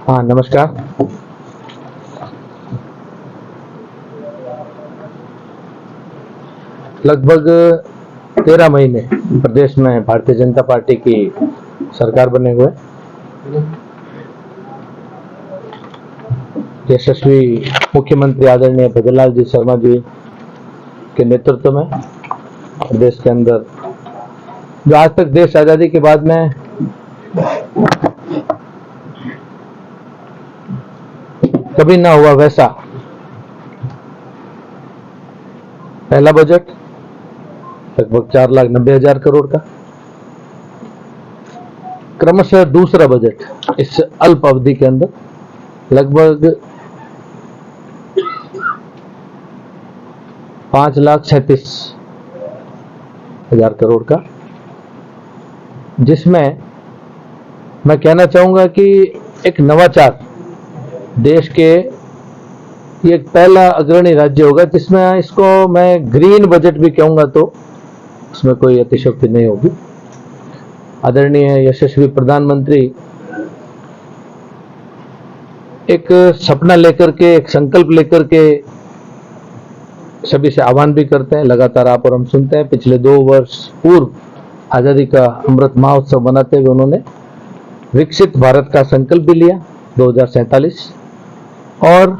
हाँ, नमस्कार। लगभग 13 महीने प्रदेश में भारतीय जनता पार्टी की सरकार बने हुए यशस्वी मुख्यमंत्री आदरणीय भजनलाल जी शर्मा जी के नेतृत्व में प्रदेश के अंदर जो आज तक देश आजादी के बाद में कभी ना हुआ वैसा पहला बजट लगभग 4,90,000 करोड़ का, क्रमशः दूसरा बजट इस अल्प अवधि के अंदर लगभग 5,37,000 करोड़ का, जिसमें मैं कहना चाहूंगा कि एक नवाचार देश के ये एक पहला अग्रणी राज्य होगा जिसमें इसको मैं ग्रीन बजट भी कहूंगा तो उसमें कोई अतिशयोक्ति नहीं होगी। आदरणीय यशस्वी प्रधानमंत्री एक सपना लेकर के, एक संकल्प लेकर के सभी से आह्वान भी करते हैं। लगातार आप और हम सुनते हैं, पिछले 2 वर्ष पूर्व आजादी का अमृत महोत्सव मनाते हुए उन्होंने विकसित भारत का संकल्प भी लिया 2047 और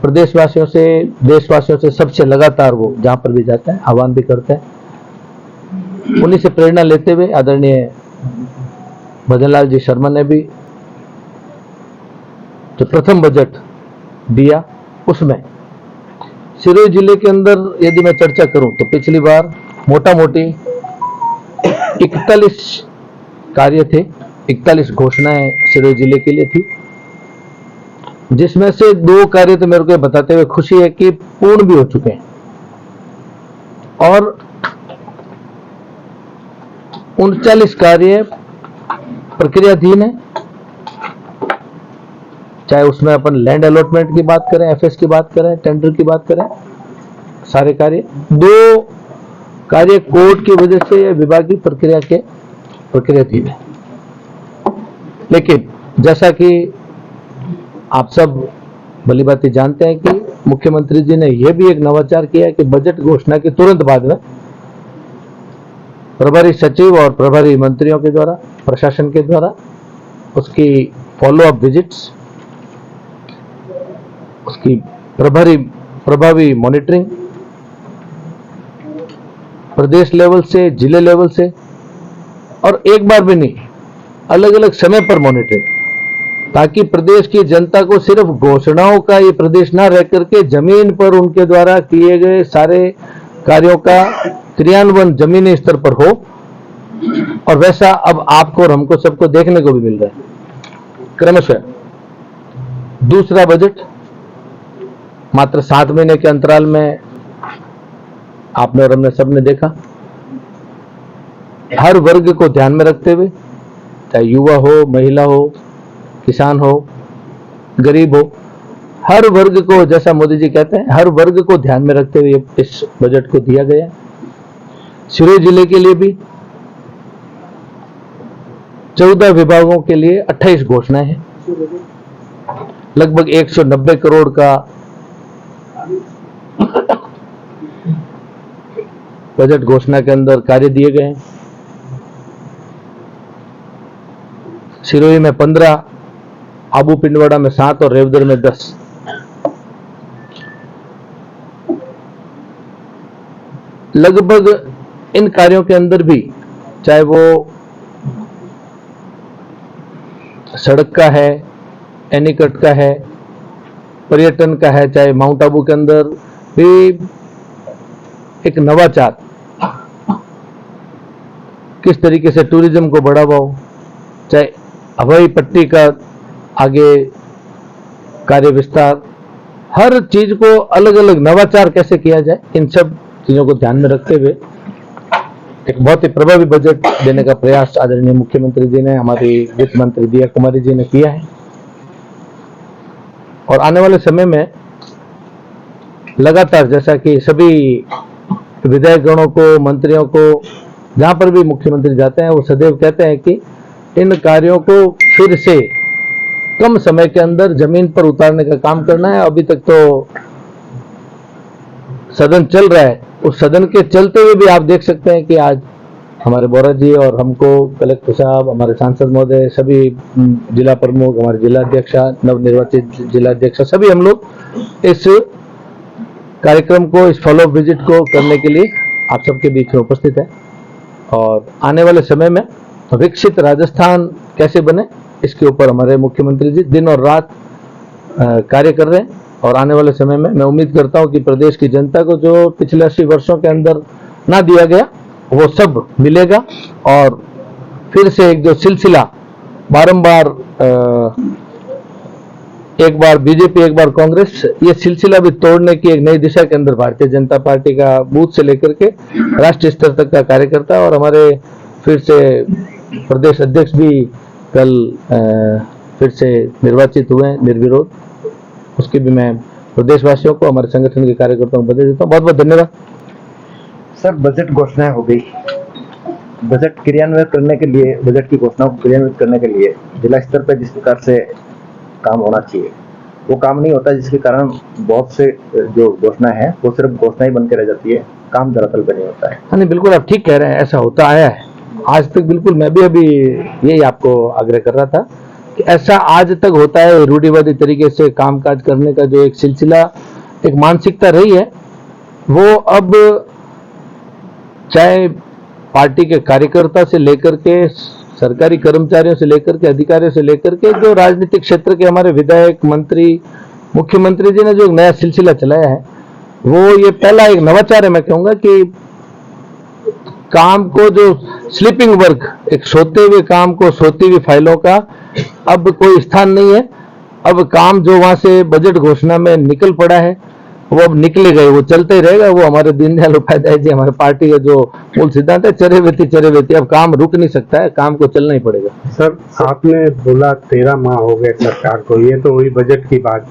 प्रदेशवासियों से, देशवासियों से, सबसे लगातार वो जहां पर भी जाते हैं आह्वान भी करते हैं। उन्हीं से प्रेरणा लेते हुए आदरणीय भजनलाल जी शर्मा ने भी जो प्रथम बजट दिया उसमें सिरोही जिले के अंदर यदि मैं चर्चा करूं तो पिछली बार मोटा मोटी 41 कार्य थे, 41 घोषणाएं सिरोही जिले के लिए थी, जिसमें से 2 कार्य तो मेरे को बताते हुए खुशी है कि पूर्ण भी हो चुके हैं और 39 कार्य प्रक्रियाधीन है। चाहे उसमें अपन लैंड अलॉटमेंट की बात करें, एफएस की बात करें, टेंडर की बात करें, सारे कार्य 2 कार्य कोर्ट की वजह से विभागीय प्रक्रियाधीन है। लेकिन जैसा कि आप सब भली भांति जानते हैं कि मुख्यमंत्री जी ने यह भी एक नवाचार किया है कि बजट घोषणा के तुरंत बाद में प्रभारी सचिव और प्रभारी मंत्रियों के द्वारा, प्रशासन के द्वारा उसकी फॉलोअप विजिट्स, उसकी प्रभावी मॉनिटरिंग प्रदेश लेवल से, जिले लेवल से, और एक बार भी नहीं, अलग अलग समय पर मॉनिटरिंग, ताकि प्रदेश की जनता को सिर्फ घोषणाओं का ये प्रदेश ना रह करके जमीन पर उनके द्वारा किए गए सारे कार्यों का क्रियान्वयन जमीनी स्तर पर हो। और वैसा अब आपको और हमको सबको देखने को भी मिल रहा है। क्रमशः दूसरा बजट मात्र 7 महीने के अंतराल में आपने और हमने सबने देखा, हर वर्ग को ध्यान में रखते हुए, चाहे युवा हो, महिला हो, किसान हो, गरीब हो, हर वर्ग को, जैसा मोदी जी कहते हैं, हर वर्ग को ध्यान में रखते हुए इस बजट को दिया गया। सिरोही जिले के लिए भी 14 विभागों के लिए 28 घोषणाएं हैं, लगभग 190 करोड़ का बजट घोषणा के अंदर कार्य दिए गए हैं। सिरोही में 15, आबू पिंडवाड़ा में 7 और रेवदर में 10। लगभग इन कार्यों के अंदर भी, चाहे वो सड़क का है, एनीकट का है, पर्यटन का है, चाहे माउंट आबू के अंदर भी एक नवाचार, किस तरीके से टूरिज्म को बढ़ावा हो, चाहे हवाई पट्टी का आगे कार्य विस्तार, हर चीज को अलग अलग नवाचार कैसे किया जाए, इन सब चीजों को ध्यान में रखते हुए एक बहुत ही प्रभावी बजट देने का प्रयास आदरणीय मुख्यमंत्री जी ने, हमारी वित्त मंत्री दिया कुमारी जी ने किया है। और आने वाले समय में लगातार, जैसा कि सभी विधायक गणों को, मंत्रियों को, जहां पर भी मुख्यमंत्री जाते हैं वो सदैव कहते हैं कि इन कार्यों को फिर से कम समय के अंदर जमीन पर उतारने का काम करना है। अभी तक तो सदन चल रहा है, उस सदन के चलते हुए भी आप देख सकते हैं कि आज हमारे बोरा जी और हमको, कलेक्टर साहब, हमारे सांसद महोदय, सभी जिला प्रमुख, हमारे जिला अध्यक्ष, नवनिर्वाचित जिला अध्यक्ष, सभी हम लोग इस कार्यक्रम को, इस फॉलो अप विजिट को करने के लिए आप सबके बीच में उपस्थित है। और आने वाले समय में विकसित राजस्थान कैसे बने, इसके ऊपर हमारे मुख्यमंत्री जी दिन और रात कार्य कर रहे हैं। और आने वाले समय में मैं उम्मीद करता हूं कि प्रदेश की जनता को जो पिछले 80 वर्षों के अंदर ना दिया गया वो सब मिलेगा। और फिर से एक जो सिलसिला बारंबार, एक बार बीजेपी एक बार कांग्रेस, ये सिलसिला भी तोड़ने की एक नई दिशा के अंदर भारतीय जनता पार्टी का बूथ से लेकर के राष्ट्रीय स्तर तक का कार्यकर्ता, और हमारे फिर से प्रदेश अध्यक्ष भी कल फिर से निर्वाचित हुए हैं निर्विरोध। उसके भी मैं प्रदेशवासियों को, हमारे संगठन के कार्यकर्ताओं को बधाई देता हूँ। बहुत बहुत धन्यवाद। सर, बजट घोषणाएं हो गई, बजट क्रियान्वित करने के लिए, बजट की घोषणाओं को क्रियान्वित करने के लिए जिला स्तर पर जिस प्रकार से काम होना चाहिए वो काम नहीं होता, जिसके कारण बहुत से जो घोषणा है वो सिर्फ घोषणा ही बन के रह जाती है, काम दरअसल पे नहीं होता है। हाँ नहीं, बिल्कुल आप ठीक कह रहे हैं, ऐसा होता आया है आज तक। बिल्कुल मैं भी अभी यही आपको आग्रह कर रहा था कि ऐसा आज तक होता है, रूढ़िवादी तरीके से कामकाज करने का जो एक सिलसिला, एक मानसिकता रही है, वो अब चाहे पार्टी के कार्यकर्ता से लेकर के, सरकारी कर्मचारियों से लेकर के, अधिकारियों से लेकर के, जो राजनीतिक क्षेत्र के हमारे विधायक, मंत्री, मुख्यमंत्री जी ने जो एक नया सिलसिला चलाया है, वो ये पहला एक नवाचार है। मैं कहूंगा कि काम को, जो स्लीपिंग वर्क, एक सोते हुए काम को, सोती हुई फाइलों का अब कोई स्थान नहीं है। अब काम जो वहां से बजट घोषणा में निकल पड़ा है वो अब निकलेगा ही, वो चलते ही रहेगा। वो हमारे दीनदयाल उपाध्याय जी, हमारे पार्टी का जो मूल सिद्धांत है, चरे वेती, अब काम रुक नहीं सकता है, काम को चलना ही पड़ेगा। सर, आपने बोला 13 माह हो गए सरकार को, ये तो हुई बजट की बात,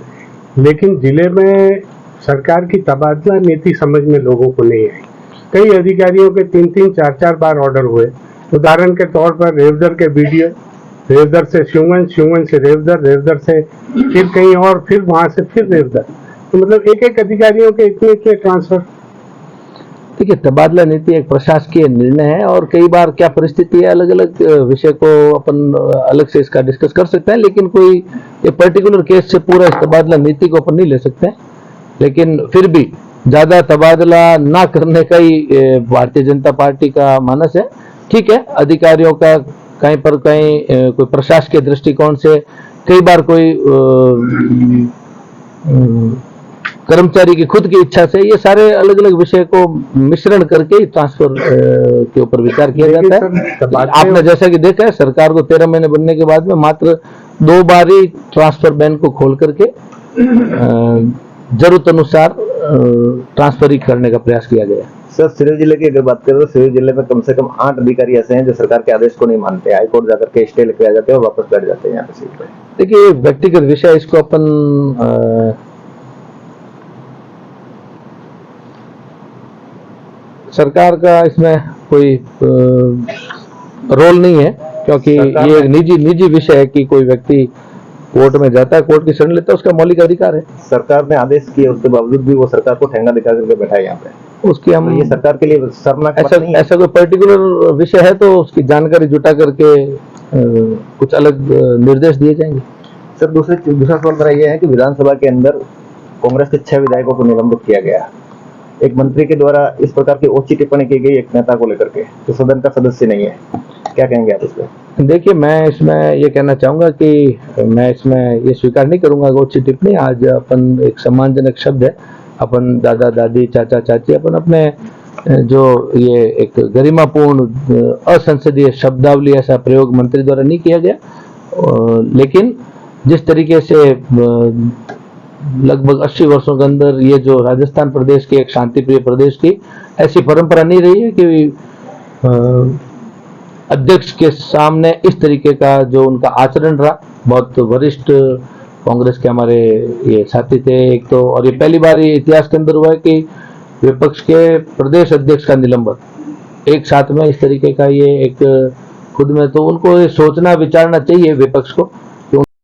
लेकिन जिले में सरकार की तबादला नीति समझ में लोगों को नहीं आई। कई अधिकारियों के 3-3, 4-4 बार ऑर्डर हुए। उदाहरण के तौर पर रेवदर के वीडियो, रेवदर से श्योवन, श्योवन से रेवदर, रेवदर से फिर कहीं और, फिर वहां से फिर रेवदर, तो मतलब एक अधिकारियों के इतने ट्रांसफर। देखिए, तबादला नीति एक प्रशासकीय निर्णय है और कई बार क्या परिस्थिति है, अलग अलग विषय को अपन अलग से इसका डिस्कस कर सकते हैं, लेकिन कोई एक पर्टिकुलर केस से पूरा इस तबादला नीति को अपन नहीं ले सकते हैं। लेकिन फिर भी ज्यादा तबादला ना करने का ही भारतीय जनता पार्टी का मानस है। ठीक है, अधिकारियों का कहीं पर कहीं कोई प्रशासकीय दृष्टिकोण से, कई बार कोई कर्मचारी की खुद की इच्छा से, ये सारे अलग अलग विषय को मिश्रण करके ट्रांसफर के ऊपर विचार किया जाता है। आपने जैसा कि देखा है, सरकार को 13 महीने बनने के बाद में मात्र 2 बार ही ट्रांसफर बैन को खोल करके जरूरत अनुसार ट्रांसफर ही करने का प्रयास किया गया। सर, सिरोही जिले की अगर बात करें तो सिरोही जिले में कम से कम 8 अधिकारी ऐसे हैं जो सरकार के आदेश को नहीं मानते, हाईकोर्ट जाकर के स्टे लेके आ जाते हैं और वापस बैठ जाते हैं यहाँ पे सीट पे। देखिए, व्यक्तिगत विषय, इसको अपन सरकार का इसमें कोई रोल नहीं है, क्योंकि ये एक निजी विषय है कि कोई व्यक्ति कोर्ट में जाता है, कोर्ट की शरण लेता है, उसका मौलिक अधिकार है। सरकार ने आदेश किए, उसके बावजूद भी वो सरकार को ठेंगा दिखा करके बैठा है यहाँ पे। उसकी हम, तो ये सरकार के लिए शर्मनाक बात नहीं है। ऐसा कोई पर्टिकुलर विषय है तो उसकी जानकारी जुटा करके कुछ अलग निर्देश दिए जाएंगे। सर, दूसरा सवाल मेरा ये है कि विधानसभा के अंदर कांग्रेस के 6 विधायकों को निलंबित किया गया। एक मंत्री के द्वारा इस प्रकार की ओछी टिप्पणी की गई एक नेता को लेकर के, जो सदन का सदस्य नहीं है, क्या कहेंगे आप इस पर? देखिए, मैं इसमें ये कहना चाहूंगा कि मैं इसमें ये स्वीकार नहीं करूंगा ओछी टिप्पणी। आज अपन, एक सम्मानजनक शब्द है, अपन दादा दादी, चाचा चाची, अपन अपने जो ये एक गरिमापूर्ण असंसदीय शब्दावली, ऐसा प्रयोग मंत्री द्वारा नहीं किया गया। लेकिन जिस तरीके से लगभग 80 वर्षों के अंदर ये जो राजस्थान प्रदेश के एक शांतिप्रिय प्रदेश की ऐसी परंपरा नहीं रही है कि अध्यक्ष के सामने इस तरीके का जो उनका आचरण रहा। बहुत वरिष्ठ कांग्रेस के हमारे ये साथी थे एक तो, और ये पहली बार ये इतिहास के अंदर हुआ है कि विपक्ष के प्रदेश अध्यक्ष का निलंबन एक साथ में इस तरीके का, ये एक खुद में तो उनको ये सोचना विचारना चाहिए विपक्ष को